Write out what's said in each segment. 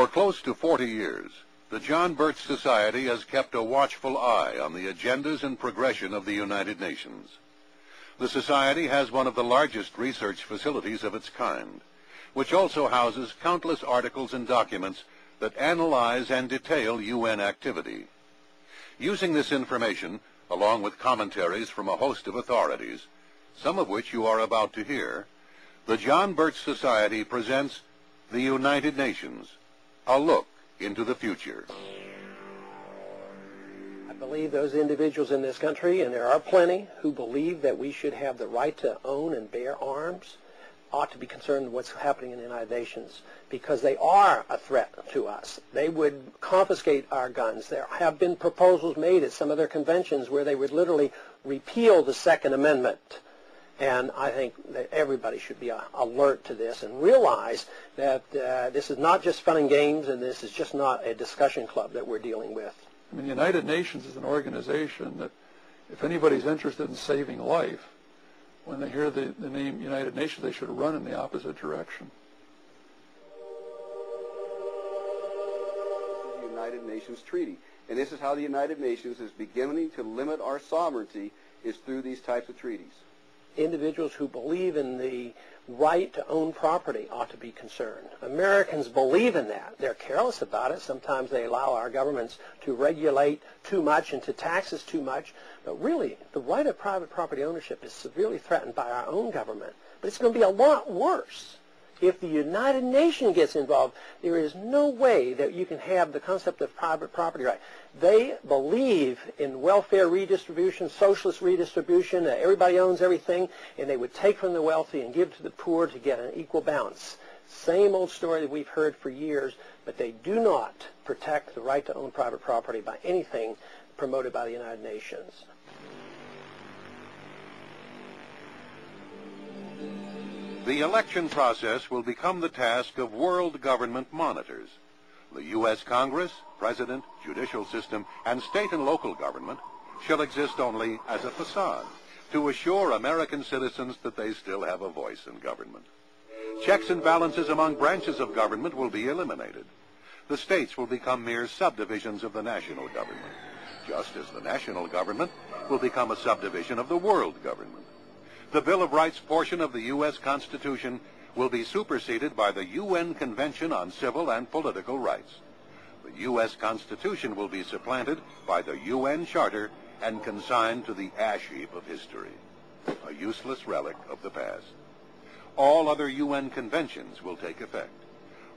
close to 40 years, the John Birch Society has kept a watchful eye on the agendas and progression of the United Nations. The Society has one of the largest research facilities of its kind, which also houses countless articles and documents that analyze and detail UN activity. Using this information, along with commentaries from a host of authorities, some of which you are about to hear, the John Birch Society presents the United Nations, a look into the future. I believe those individuals in this country, and there are plenty, who believe that we should have the right to own and bear arms, ought to be concerned with what's happening in the United Nations, because they are a threat to us. They would confiscate our guns. There have been proposals made at some of their conventions where they would literally repeal the Second Amendment. And I think that everybody should be alert to this and realize that this is not just fun and games, and this is just not a discussion club that we're dealing with. I mean, the United Nations is an organization that, if anybody's interested in saving life, when they hear the name United Nations, they should run in the opposite direction. This is the United Nations Treaty, and this is how the United Nations is beginning to limit our sovereignty, is through these types of treaties. Individuals who believe in the right to own property ought to be concerned. Americans believe in that. They're careless about it. Sometimes they allow our governments to regulate too much and to tax us too much. But really, the right of private property ownership is severely threatened by our own government. But it's going to be a lot worse if the United Nations gets involved. There is no way that you can have the concept of private property right. They believe in welfare redistribution, socialist redistribution, that everybody owns everything, and they would take from the wealthy and give to the poor to get an equal balance. Same old story that we've heard for years, but they do not protect the right to own private property by anything promoted by the United Nations. The election process will become the task of world government monitors. The U.S. Congress, President, judicial system, and state and local government shall exist only as a facade to assure American citizens that they still have a voice in government. Checks and balances among branches of government will be eliminated. The states will become mere subdivisions of the national government, just as the national government will become a subdivision of the world government. The Bill of Rights portion of the U.S. Constitution will be superseded by the UN Convention on Civil and Political Rights. The U.S. Constitution will be supplanted by the UN Charter and consigned to the ash heap of history, a useless relic of the past. All other UN conventions will take effect.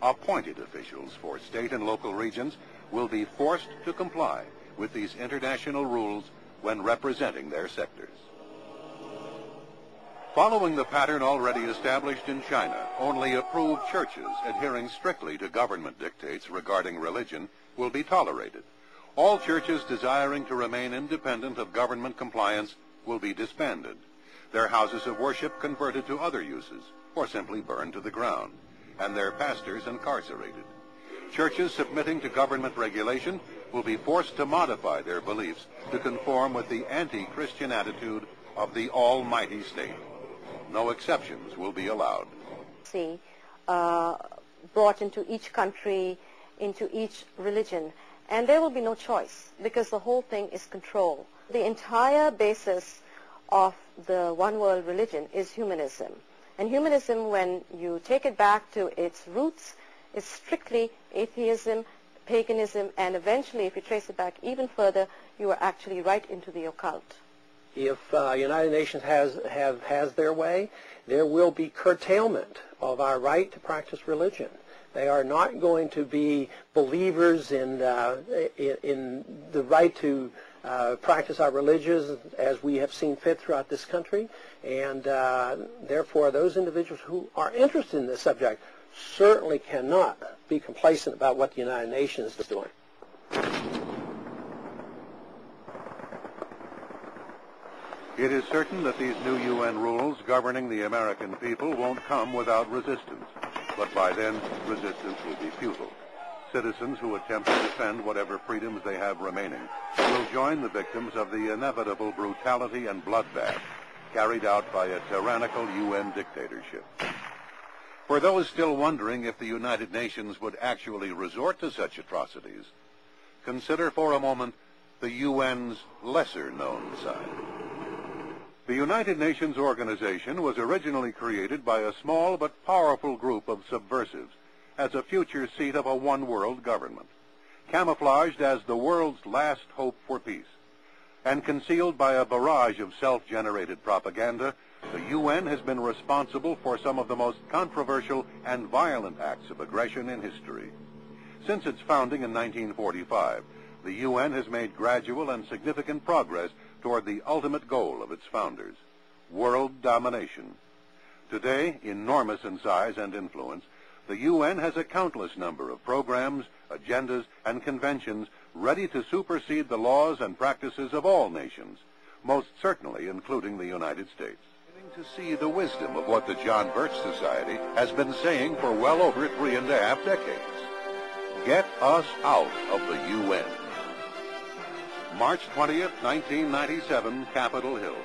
Appointed officials for state and local regions will be forced to comply with these international rules when representing their sectors. Following the pattern already established in China, only approved churches adhering strictly to government dictates regarding religion will be tolerated. All churches desiring to remain independent of government compliance will be disbanded, their houses of worship converted to other uses, or simply burned to the ground, and their pastors incarcerated. Churches submitting to government regulation will be forced to modify their beliefs to conform with the anti-Christian attitude of the almighty state. No exceptions will be allowed. Brought into each country, into each religion, and there will be no choice because the whole thing is control. The entire basis of the one world religion is humanism. And humanism, when you take it back to its roots, is strictly atheism, paganism, and eventually, if you trace it back even further, you are actually right into the occult. If United Nations has their way, there will be curtailment of our right to practice religion. They are not going to be believers in the right to practice our religions as we have seen fit throughout this country, and therefore those individuals who are interested in this subject certainly cannot be complacent about what the United Nations is doing. It is certain that these new UN rules governing the American people won't come without resistance, but by then resistance will be futile. Citizens who attempt to defend whatever freedoms they have remaining will join the victims of the inevitable brutality and bloodbath carried out by a tyrannical UN dictatorship. For those still wondering if the United Nations would actually resort to such atrocities, consider for a moment the UN's lesser-known side. The United Nations organization was originally created by a small but powerful group of subversives as a future seat of a one-world government, camouflaged as the world's last hope for peace. And concealed by a barrage of self-generated propaganda, the UN has been responsible for some of the most controversial and violent acts of aggression in history. Since its founding in 1945, the UN has made gradual and significant progress toward the ultimate goal of its founders, world domination. Today, enormous in size and influence, the UN has a countless number of programs, agendas, and conventions ready to supersede the laws and practices of all nations, most certainly including the United States. To see the wisdom of what the John Birch Society has been saying for well over 3.5 decades. Get us out of the UN. March 20th, 1997, Capitol Hill.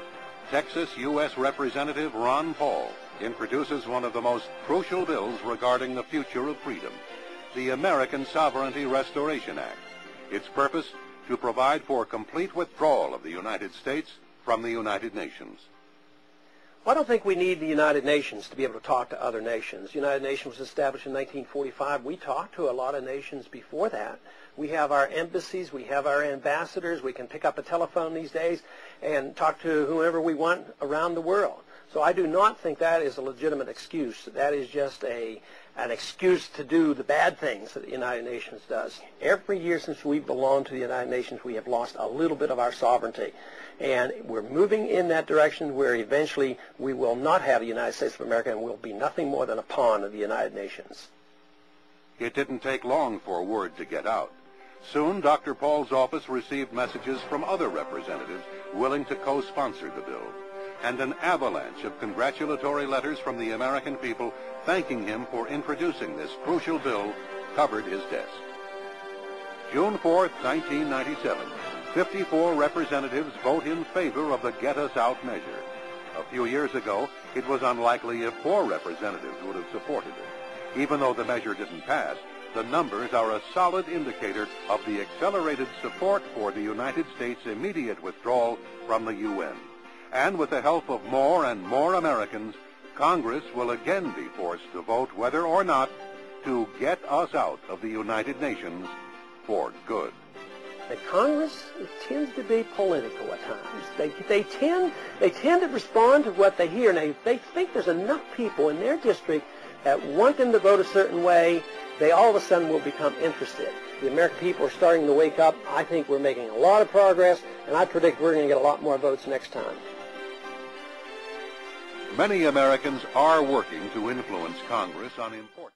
Texas U.S. Representative Ron Paul introduces one of the most crucial bills regarding the future of freedom, the American Sovereignty Restoration Act. Its purpose, to provide for complete withdrawal of the United States from the United Nations. Well, I don't think we need the United Nations to be able to talk to other nations. The United Nations was established in 1945. We talked to a lot of nations before that. We have our embassies. We have our ambassadors. We can pick up a telephone these days and talk to whoever we want around the world. So I do not think that is a legitimate excuse. That is just an excuse to do the bad things that the United Nations does. Every year since we belonged to the United Nations, we have lost a little bit of our sovereignty. And we're moving in that direction where eventually we will not have the United States of America and will be nothing more than a pawn of the United Nations. It didn't take long for word to get out. Soon, Dr. Paul's office received messages from other representatives willing to co-sponsor the bill, and an avalanche of congratulatory letters from the American people thanking him for introducing this crucial bill covered his desk. June 4th, 1997, 54 representatives vote in favor of the Get Us Out measure. A few years ago, it was unlikely if 4 representatives would have supported it. Even though the measure didn't pass, the numbers are a solid indicator of the accelerated support for the United States' immediate withdrawal from the UN. And with the help of more and more Americans, Congress will again be forced to vote whether or not to get us out of the United Nations for good. The Congress tends to be political at times. They tend to respond to what they hear, and they think there's enough people in their district that want them to vote a certain way, they all of a sudden will become interested. The American people are starting to wake up. I think we're making a lot of progress, and I predict we're going to get a lot more votes next time. Many Americans are working to influence Congress on important